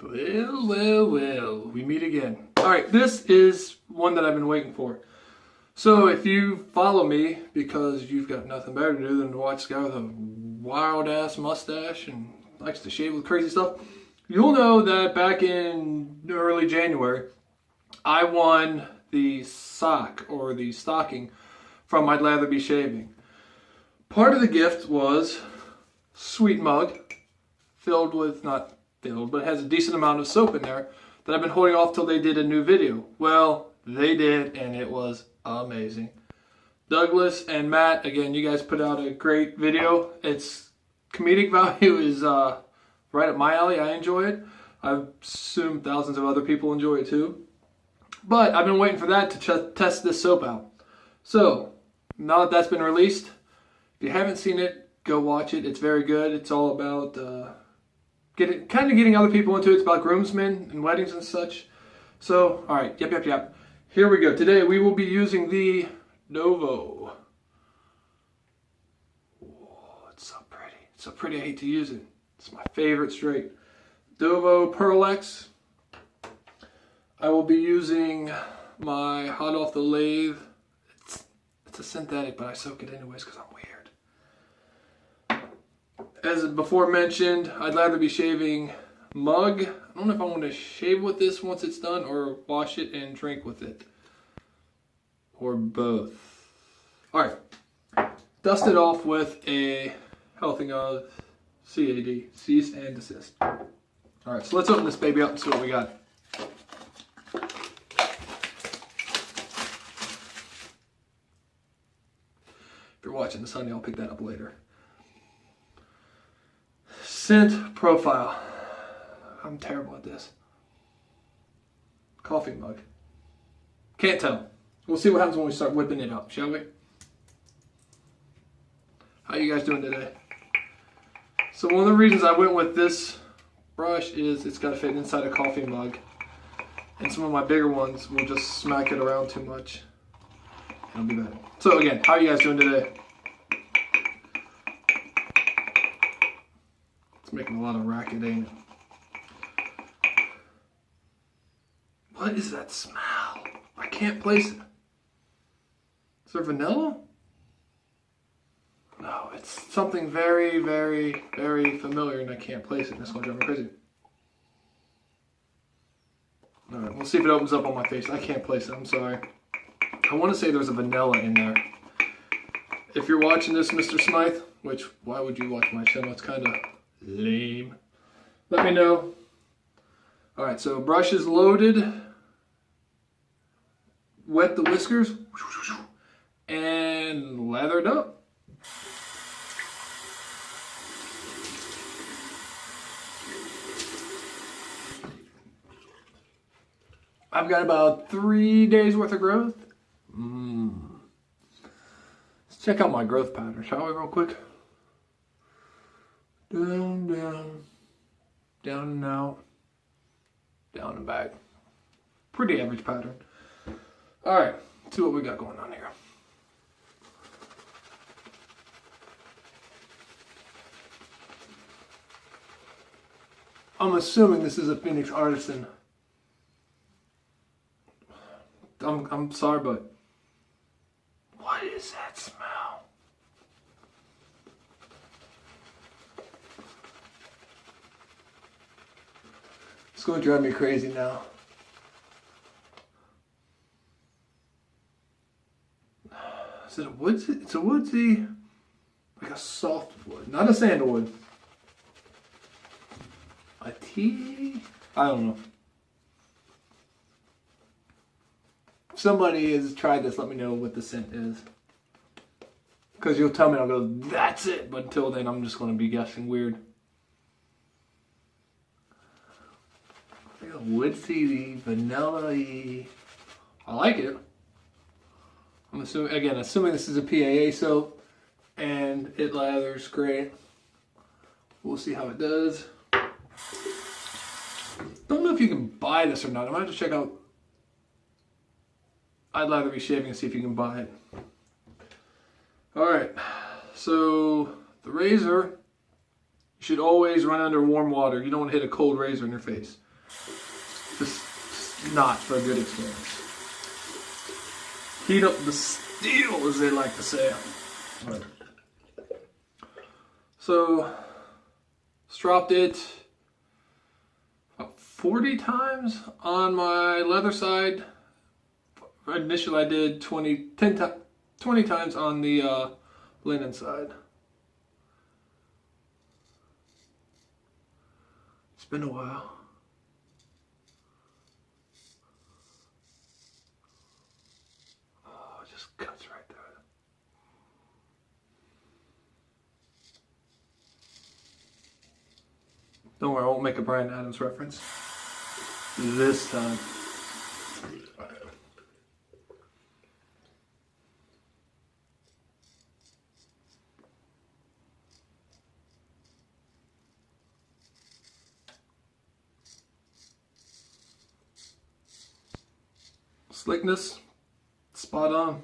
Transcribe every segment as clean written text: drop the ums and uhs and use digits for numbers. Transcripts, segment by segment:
Well, well, well, we meet again. All right, this is one that I've been waiting for. So if you follow me because you've got nothing better to do than to watch this guy with a wild ass mustache and likes to shave with crazy stuff, you'll know that back in early January, I won the sock or the stocking from my Lather Be Shaving. Part of the gift was sweet mug filled with, not filled, but it has a decent amount of soap in there that I've been holding off till they did a new video. Well, they did, and it was amazing. Douglas and Matt, again, you guys put out a great video. Its comedic value is right up my alley. I enjoy it. I assume thousands of other people enjoy it too. But I've been waiting for that to test this soap out. So, now that that's been released, if you haven't seen it, go watch it. It's very good. It's all about getting other people into it. It's about groomsmen and weddings and such. So, alright, yep. Here we go. Today we will be using the Dovo. Oh, it's so pretty. It's so pretty I hate to use it. It's my favorite straight. Dovo Pearlex. I will be using my hot off the lathe. It's a synthetic, but I soak it anyways because I'm weird. As before mentioned, I'd rather be shaving mug. I don't know if I want to shave with this once it's done or wash it and drink with it. Or both. Alright. Dust it off with a helping of CAD. Cease and desist. Alright, so let's open this baby up and see what we got. If you're watching this, honey, I'll pick that up later. Scent profile. I'm terrible at this. Coffee mug. Can't tell. We'll see what happens when we start whipping it up, shall we? How you guys doing today? So one of the reasons I went with this brush is it's got to fit inside a coffee mug. And some of my bigger ones will just smack it around too much. It'll be better. So again, how are you guys doing today? It's making a lot of racket, ain't it? What is that smell? I can't place it. Is there vanilla? No, it's something very, very, very familiar and I can't place it and it's going to drive me crazy. Alright, we'll see if it opens up on my face. I can't place it, I'm sorry. I want to say there's a vanilla in there. If you're watching this, Mr. Smythe, which, why would you watch my channel? It's kind of lame. Let me know. Alright, so brush is loaded. Wet the whiskers. And lathered up. I've got about 3 days worth of growth. Let's check out my growth pattern, shall we, real quick? Down, down, down and out, down and back. Pretty average pattern. Alright, let's see what we got going on here. I'm assuming this is a Phoenix Artisan. I'm sorry, but what is that smell? It's going to drive me crazy now. Is it a woodsy? It's a woodsy, like a soft wood, not a sandalwood. A tea? I don't know. If somebody has tried this, let me know what the scent is. Because you'll tell me, I'll go, that's it. But until then, I'm just going to be guessing weird. Like a woodsy, vanilla-y. I like it. I'm assuming this is a PAA soap. And it lathers great. We'll see how it does. Don't know if you can buy this or not. I might have to check out I'd Lather Be Shaving and see if you can buy it. Alright, so the razor should always run under warm water. You don't want to hit a cold razor in your face. not for a good experience. Heat up the steel, as they like to say. Right. So, stropped it about 40 times on my leather side. Initially I did 20 times on the linen side. It's been a while. Oh, it just cuts right through it. Don't worry, I won't make a Bryan Adams reference this time. Slickness, spot on.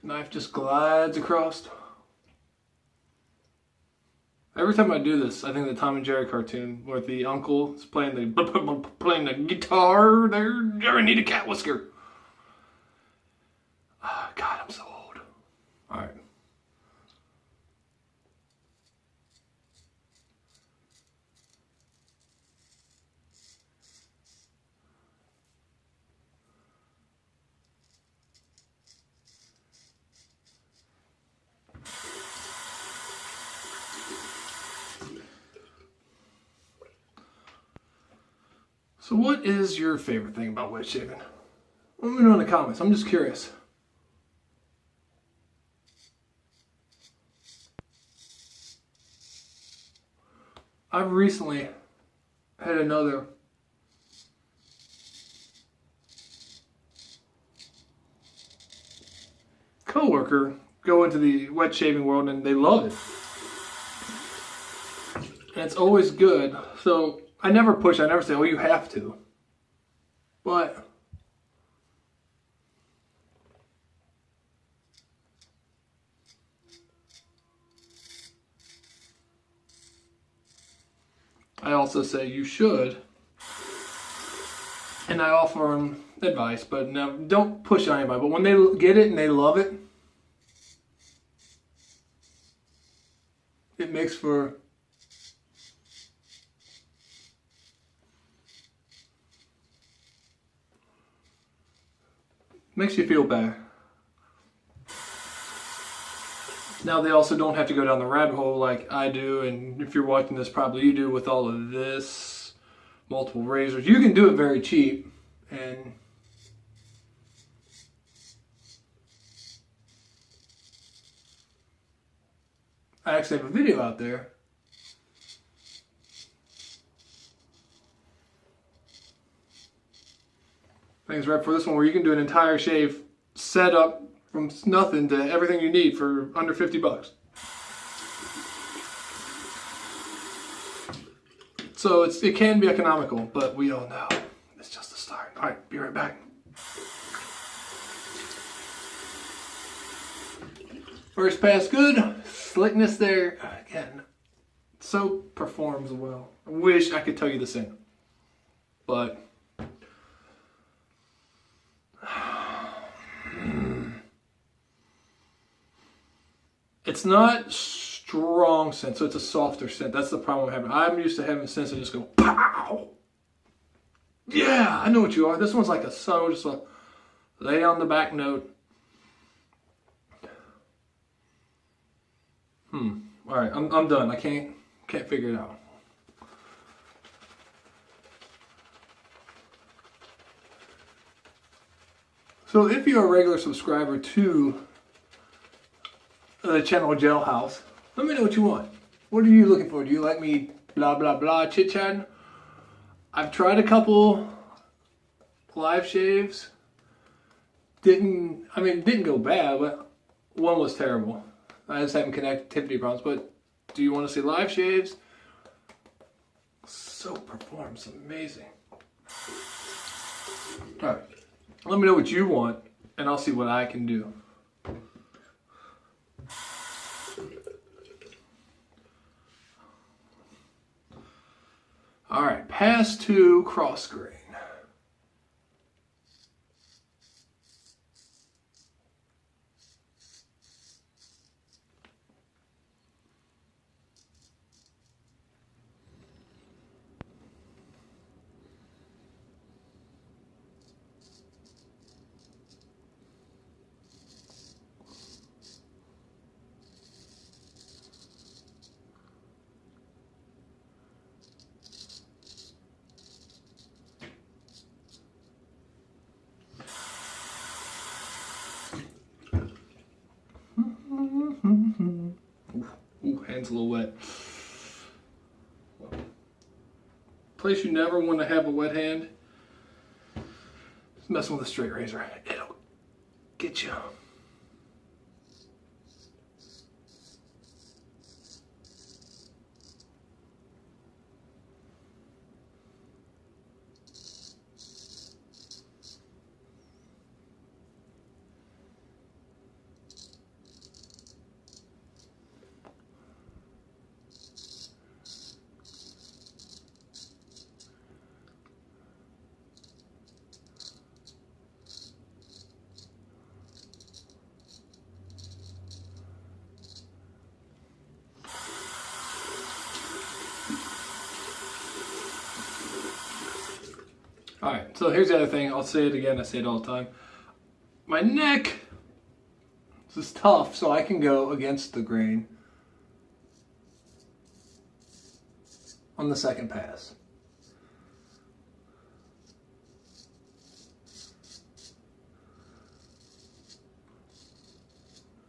Knife just glides across. Every time I do this, I think of the Tom and Jerry cartoon where the uncle is playing the guitar. There, I need a cat whisker. Oh, God, I'm so old. All right. So what is your favorite thing about wet shaving? Let me know in the comments. I'm just curious. I've recently had another coworker go into the wet shaving world and they love it. And it's always good. So I never push, I never say, oh, you have to. But I also say you should. And I offer them advice, but now don't push on anybody. But when they get it and they love it, it makes for makes you feel better. Now they also don't have to go down the rabbit hole like I do, and if you're watching this, probably you do with all of this, multiple razors. You can do it very cheap, and I actually have a video out there. I think it's right for this one where you can do an entire shave setup from nothing to everything you need for under 50 bucks. So it can be economical, but we all know it's just the start. All right, be right back. First pass good, slickness there. Again, soap performs well. I wish I could tell you the same, but it's not strong scent, so it's a softer scent. That's the problem I'm having. I'm used to having scents that just go pow. Yeah, I know what you are. This one's like a subtle, just a lay on the back note. All right, I'm done. I can't figure it out. So if you're a regular subscriber to the channel Jailhouse, let me know what you want. What are you looking for? Do you like me blah blah blah chit chatting? I've tried a couple live shaves. Didn't go bad, but one was terrible. I was having connectivity problems. But do you want to see live shaves? Soap performs amazing. All right, let me know what you want, and I'll see what I can do. All right, has to cross grain. Ooh, hand's a little wet. Place you never want to have a wet hand is messing with a straight razor. It'll get you. Alright, so here's the other thing. I'll say it again. I say it all the time. My neck, this is tough, so I can go against the grain on the second pass.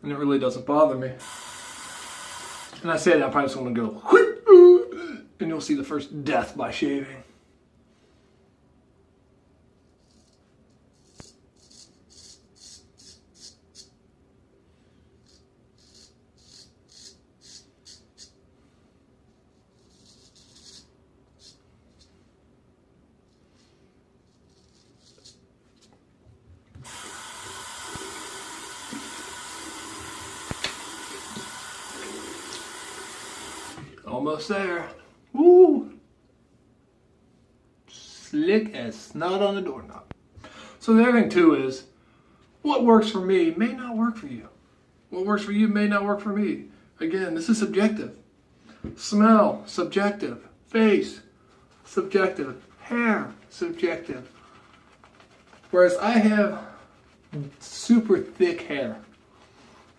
And it really doesn't bother me. And I say that, I probably just want to go, and you'll see the first death by shaving. Almost there. Woo! Slick as snot on the doorknob. So the other thing too is, what works for me may not work for you. What works for you may not work for me. Again, this is subjective. Smell, subjective. Face, subjective. Hair, subjective. Whereas I have super thick hair.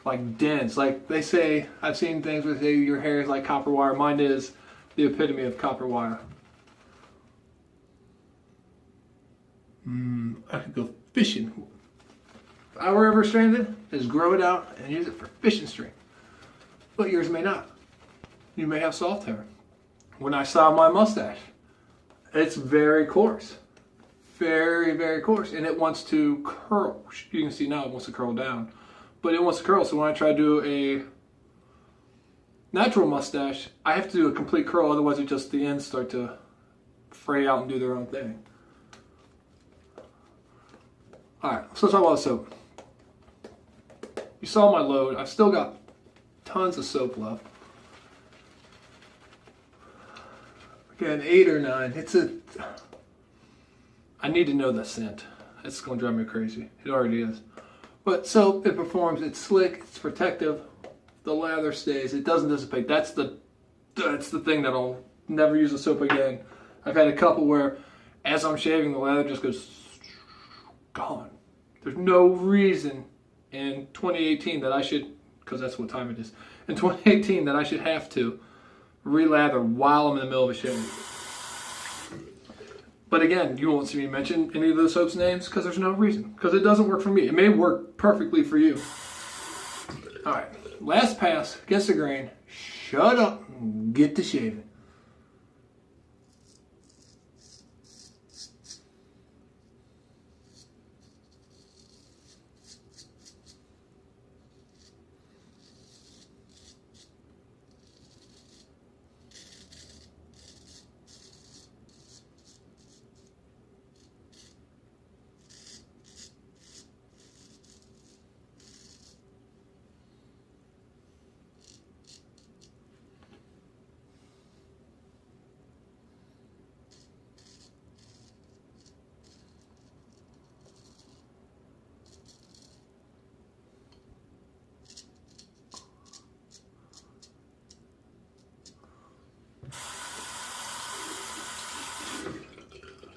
Like dense, like they say, I've seen things where they say your hair is like copper wire. Mine is the epitome of copper wire. I could go fishing. If I were ever stranded, just grow it out and use it for fishing string. But yours may not. You may have soft hair. When I saw my mustache, it's very coarse. Very, very coarse. And it wants to curl. You can see now it wants to curl down. But it wants to curl, so when I try to do a natural mustache, I have to do a complete curl, otherwise it just the ends start to fray out and do their own thing. Alright, so let's talk about soap. You saw my load. I've still got tons of soap left. Again, 8 or 9. I need to know the scent. It's going to drive me crazy. It already is. But soap, it performs, it's slick, it's protective, the lather stays, it doesn't dissipate. That's the thing that I'll never use the soap again. I've had a couple where, as I'm shaving, the lather just goes gone. There's no reason in 2018 that I should, because that's what time it is, in 2018 that I should have to re-lather while I'm in the middle of a shave. But again, you won't see me mention any of those soaps' names because there's no reason. Because it doesn't work for me. It may work perfectly for you. Alright, last pass, against the grain. Shut up and get to shaving.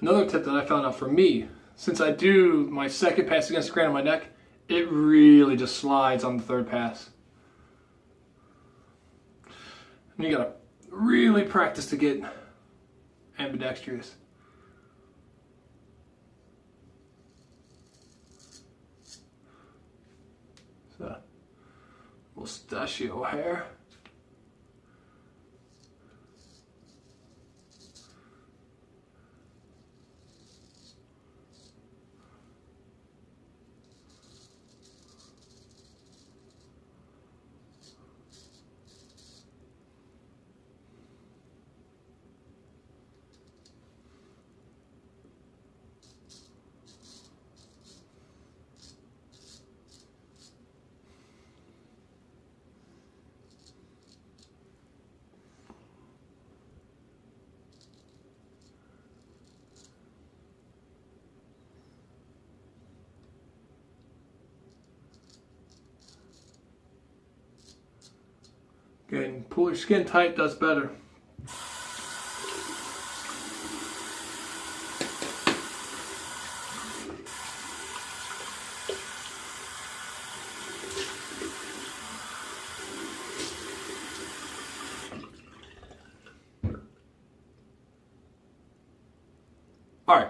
Another tip that I found out for me, since I do my second pass against the grain on my neck, it really just slides on the third pass. And you gotta really practice to get ambidextrous. So, mustachio hair. Again, pull your skin tight does better. Alright,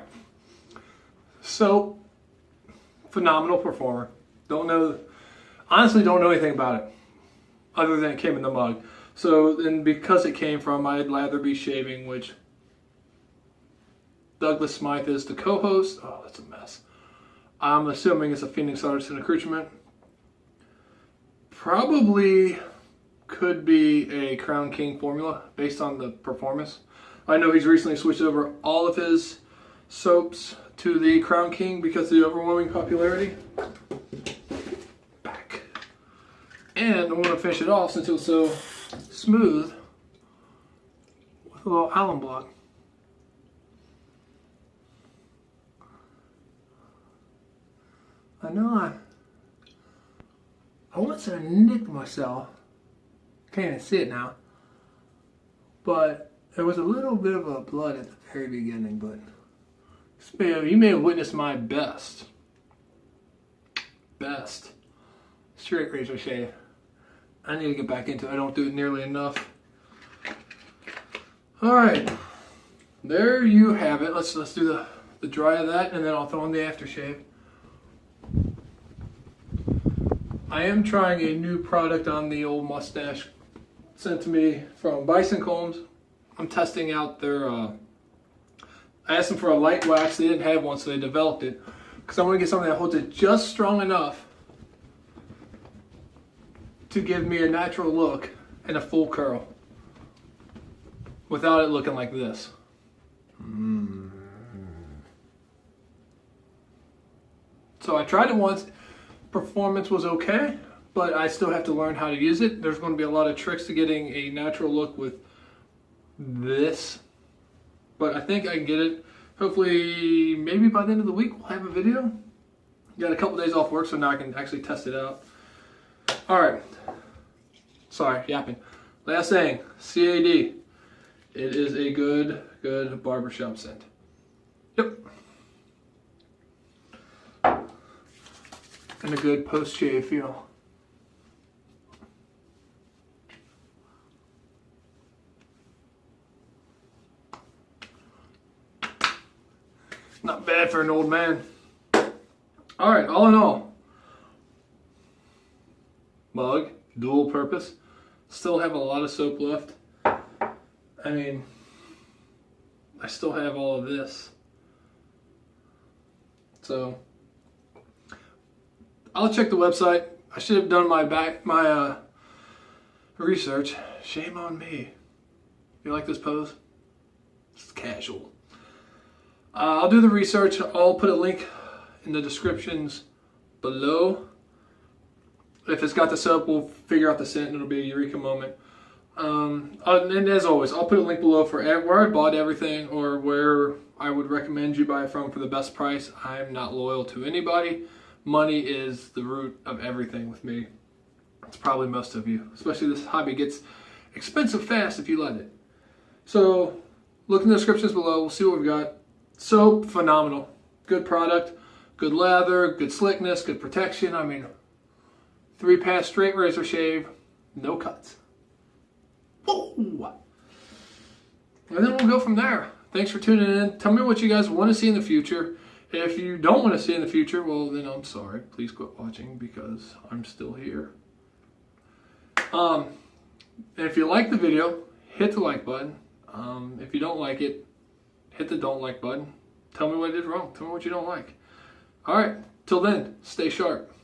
so phenomenal performer. Honestly don't know anything about it other than it came in the mug. So then because it came from my Lather Be Shaving, which Douglas Smythe is the co-host. Oh, that's a mess. I'm assuming it's a Phoenix Artisan accoutrement. Probably could be a Crown King formula based on the performance. I know he's recently switched over all of his soaps to the Crown King because of the overwhelming popularity. Back. And I want to finish it off since it was so smooth with a little Alum Block. I know I once I nicked myself. Can't even see it now. But there was a little bit of a blood at the very beginning, but you may have witnessed my best straight razor shave. I need to get back into it. I don't do it nearly enough. Alright. There you have it. Let's do the dry of that, and then I'll throw in the aftershave. I am trying a new product on the old mustache sent to me from Bison Combs. I'm testing out their, I asked them for a light wax. They didn't have one, so they developed it. Because I want to get something that holds it just strong enough to give me a natural look and a full curl without it looking like this. So I tried it once. Performance was okay, but I still have to learn how to use it. There's going to be a lot of tricks to getting a natural look with this, but I think I can get it. Hopefully, maybe by the end of the week we'll have a video. Got a couple days off work, so now I can actually test it out. Alright, sorry, yapping. Last thing, CAD. It is a good barbershop scent. Yep. And a good post-shave feel. Not bad for an old man. Alright, all in all. Mug, dual purpose. Still have a lot of soap left. I mean, I still have all of this. So I'll check the website. I should have done my research. Shame on me. You like this pose? It's casual. I'll do the research. I'll put a link in the descriptions below. If it's got the soap, we'll figure out the scent and it'll be a eureka moment. And as always, I'll put a link below for where I bought everything or where I would recommend you buy it from for the best price. I'm not loyal to anybody. Money is the root of everything with me. It's probably most of you. Especially this hobby gets expensive fast if you let it. So look in the descriptions below. We'll see what we've got. Soap, phenomenal. Good product, good lather, good slickness, good protection. I mean, 3-pass straight razor shave, no cuts. Whoa! And then we'll go from there. Thanks for tuning in. Tell me what you guys want to see in the future. If you don't want to see in the future, well, then I'm sorry. Please quit watching because I'm still here. And if you like the video, hit the like button. If you don't like it, hit the don't like button. Tell me what I did wrong. Tell me what you don't like. All right. Till then, stay sharp.